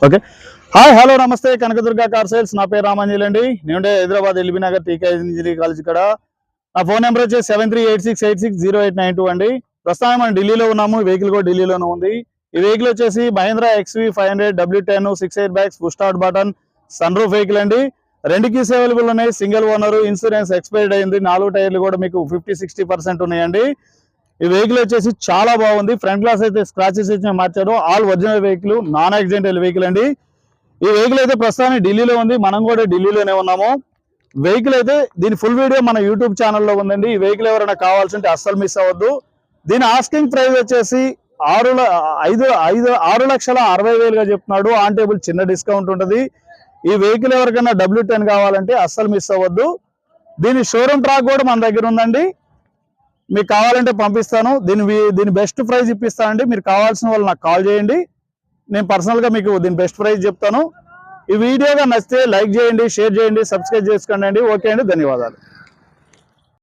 Okay. Hi hello నమస్తే Kanakadurga car sales. నా పేరు రామాంజలి అండి. నేను హైదరాబాద్ ఎల్బీ నగర్ టీకే ఇంజనీరింగ్ కాలేజ్ ఇక్కడ. నా ఫోన్ నెంబర్ వచ్చేసి 7386860892 అండి. ప్రస్తుతం మనం ఢిల్లీలో ఉన్నాము. ఈ వెహికల్ కూడా ఢిల్లీలోనే ఉంది. ఈ వెహికల్ వచ్చేసి Mahindra XV 500 W10 6 air bags full start button sun roof vehicle అండి. 2 కీస్ అవైలబుల్ ఉన్నాయి. సింగిల్ ఓనర్, ఇన్సూరెన్స్ ఎక్స్పైర్డ్ అయింది. 4 టైర్లు కూడా మీకు 50-60% ఉన్నాయండి. ఈ వెహికల్ వచ్చేసి చాలా బాగుంది. ఫ్రంట్ గ్లాస్ అయితే స్క్రాచెస్ ఇచ్చి మార్చారు. All original vehicle, non accidental vehicle అండి. ఈ వెహికల్ అయితే ప్రస్తుతానికి ఢిల్లీలో ఉంది. మనం కూడా ఢిల్లీలోనే ఉన్నాము. వెహికల్ అయితే దీని ఫుల్ వీడియో మన యూట్యూబ్ ఛానల్లో ఉందండి. ఈ వెహికల్ ఎవరైనా కావాల్సింటే అస్సలు మిస్ అవ్వద్దు. దీని ఆస్కింగ్ ప్రైస్ వచ్చేసి 6,60,000 చెప్తున్నాడు. ఆన్ టేబుల్ చిన్న డిస్కౌంట్ ఉంటుంది. ఈ వెహికల్ ఎవరికైనా W10 కావాలంటే అస్సలు మిస్ అవ్వద్దు. దీని షోరూమ్ ట్రాక్ కూడా మన దగ్గర ఉందండి. మీకు కావాలంటే పంపిస్తాను. దీని బెస్ట్ ప్రైస్ ఇప్పిస్తానండి. మీరు కావాల్సిన వాళ్ళు నాకు కాల్ చేయండి. నేను పర్సనల్గా మీకు దీని బెస్ట్ ప్రైస్ చెప్తాను. ఈ వీడియోగా నచ్చితే లైక్ చేయండి, షేర్ చేయండి, సబ్స్క్రైబ్ చేసుకోండి. ఓకే అండి, ధన్యవాదాలు.